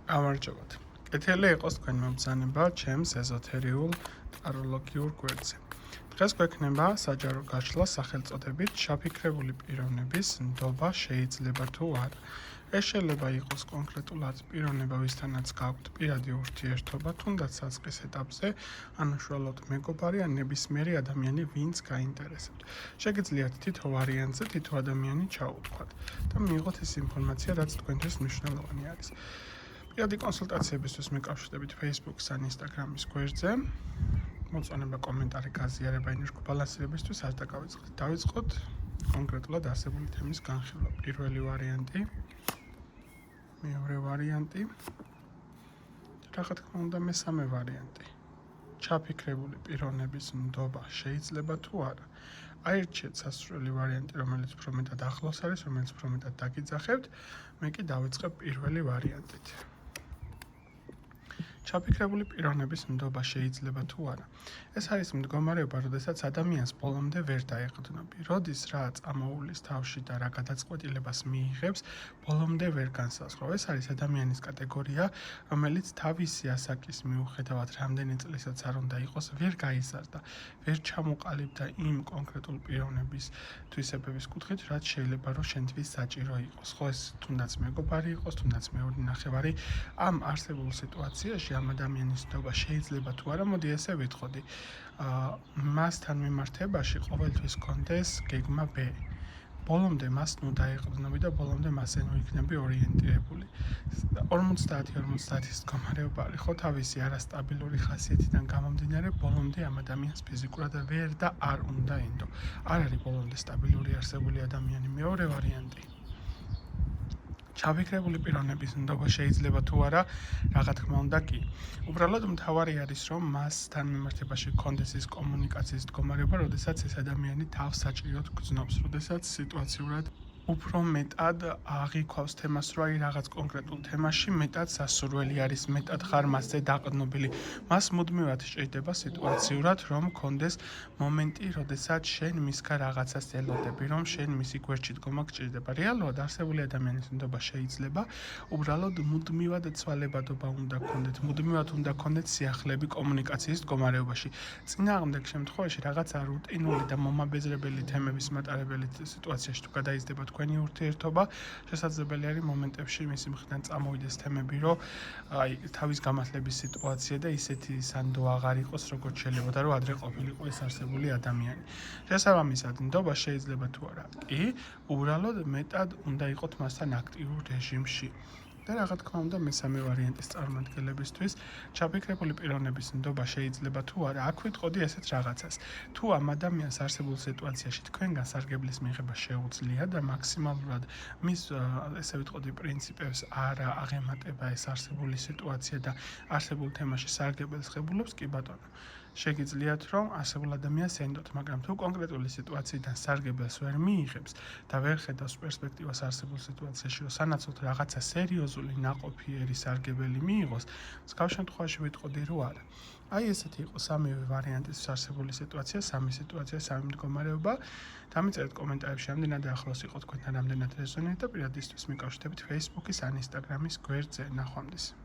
გამარჯობათ. კეთილი იყოს თქვენი მომბრძანება ჩემს ეზოთერიულ ტაროლოგიურ გვერდზე. დღეს გვექნება საჯარო გაშლა სახელწოდებით შაფიქრებული პიროვნების ნდობა შეიძლება თუ არა. ეს შეიძლება იყოს კონკრეტულად პიროვნება, ვისთანაც გაქვთ პირადი ურთიერთობა, თუნდაც საწყის ეტაპზე, ან უშუალოდ მეგობარი ან ნებისმიერი ადამიანი, ვინც გაინტერესებთ. შეგიძლიათ თითო ვარიანტზე თითო ადამიანი ჩაუთქვათ და მიიღოთ ის ინფორმაცია, რაც თქვენთვის მნიშვნელოვანი არის. პირადი კონსულტაციებისთვის მეკავშირდებით Facebook-ს ან Instagram-ის გვერდზე. მოწონება, კომენტარი, გაზიარება, ენერგო ბალანსირებისთვის არ დაგავიწყოთ. დავიწყოთ კონკრეტულად არსებული თემის განხილვა. პირველი ვარიანტი, მეორე ვარიანტი, რა თქმა უნდა მესამე ვარიანტი. ჩაფიქრებული პიროვნების ნდობა შეიძლება თუ არა. აირჩიეთ სასურველი ვარიანტი, რომელიც უფრო მეტად ახლოს არის, რომელიც უფრო მეტად დაგიძახებთ. მე კი დავიწყებ პირველი ვარიანტით. ჩაფიქრებული პიროვნების ნდობა შეიძლება თუ არა. ეს არის მდგომარეობა, როდესაც ადამიანს ბოლომდე ვერ დაეყრდნობი. როდის რა წამოუვლის თავში და რა გადაწყვეტილებას მიიღებს, ბოლომდე ვერ განსაზღვრავს. ეს არის ადამიანის კატეგორია, რომელიც თავისი ასაკის მიუხედავად რამდენი წლისაც არ უნდა იყოს, ვერ გაიზარდა, ვერ ჩამოყალიბდა იმ კონკრეტულ პიროვნების თვისებების კუთხით, რაც შეიძლება რომ შენთვის საჭირო იყოს. ხო, ეს თუნდაც მეგობარი იყოს, თუნდაც მეორე ნახევარი, ამ არსებულ სიტუაციაში ამ ადამიანის ნდობა შეიძლება თუ არა, მოდი ესე ვიტყოდი. მასთან მიმართებაში ყოველთვის კონდეს გეგმა B. ბოლომდე მას ნუ დაეყრდნობი და ბოლომდე მასზე ნუ იქნები ორიენტირებული. 50-50-ის მდგომარეობა არის, ხო, თავისი არასტაბილური ხასიათიდან გამომდინარე, ბოლომდე ამ ადამიანს ფიზიკურად ვერ და არ უნდა ენდო. არ არის ბოლომდე სტაბილური არსებული ადამიანი. მეორე ვარიანტი. ჩაფიქრებული პიროვნების ნდობა შეიძლება თუ არა, რა თქმა უნდა კი. უბრალოდ მთავარი არის, რომ მასთან მიმართებაში გქონდეს ის კომუნიკაციის მდგომარეობა, როდესაც ეს ადამიანი თავს საჭიროდ გრძნობს, როდესაც სიტუაციურად უფრო მეტად აღიქვავს თემას, რომ აი რაღაც კონკრეტულ თემაში მეტად სასურველი არის, მეტად ხარ მასზე დაყრდნობილი. მას მუდმივად სჭირდება სიტუაციურად, რომ გქონდეს მომენტი, როდესაც შენ მისგან რაღაცას ელოდები, რომ შენ მისი გვერდში დგომა გჭირდება. რეალურად არსებული ადამიანის ნდობა შეიძლება, უბრალოდ მუდმივად ცვალებადობა უნდა გქონდეთ, მუდმივად უნდა გქონდეთ სიახლეები კომუნიკაციის მდგომარეობაში. წინააღმდეგ შემთხვევაში რაღაცა რუტინული და მომაბეზრებელი თემების მატარებელი სიტუაციაში თუ გადაიზრდება თქვენი ურთიერთობა, შესაძლებელი არის მომენტებში მისი მხრიდან წამოვიდეს თემები, რომ აი თავის გამართლების სიტუაცია და ისეთი სანდო აღარ იყოს, როგორც შეიძლება, რომ ადრე ყოფილიყო ეს არსებული ადამიანი. შესაბამისად, ნდობა შეიძლება თუ არა? კი, უბრალოდ მეტად უნდა იყოთ მასთან აქტიურ რეჟიმში. და რა თქმა უნდა მესამე ვარიანტის წარმომადგენლებისთვის ჩაფიქრებული პიროვნების ნდობა შეიძლება თუ არა, აქ ვიტყოდი ესეთ რაღაცას. თუ ამ ადამიანს არსებულ სიტუაციაში თქვენგან სარგებლის მიღება შეუძლია და მაქსიმალურად მის ესე ვიტყოდი პრინციპებს არ აღემატება ეს არსებული სიტუაცია და არსებულ თემაში სარგებელს ღებულობს, კი ბატონო. შეგიძლიათ რომ არსებულ ადამიანს ენდოთ, მაგრამ თუ კონკრეტული სიტუაციიდან სარგებელს ვერ მიიღებს და ვერ ხედავს პერსპექტივას არსებულ სიტუაციაში, რომ სანაცვლოდ რაღაცა სერიოზული ნაყოფიერი სარგებელი მიიღოს, მსგავს შემთხვევაში ვიტყოდი რომ არა. აი ესეთი იყო სამივე ვარიანტის არსებული სიტუაცია, სამი სიტუაცია, სამი მდგომარეობა. დამიწერეთ კომენტარებში, რამდენად ახლოს იყო თქვენთან, რამდენად რეზონირდა და პირადისთვის მეკავშირდებით Facebook-ის ან Instagram-ის გვერდზე. ნახვამდის.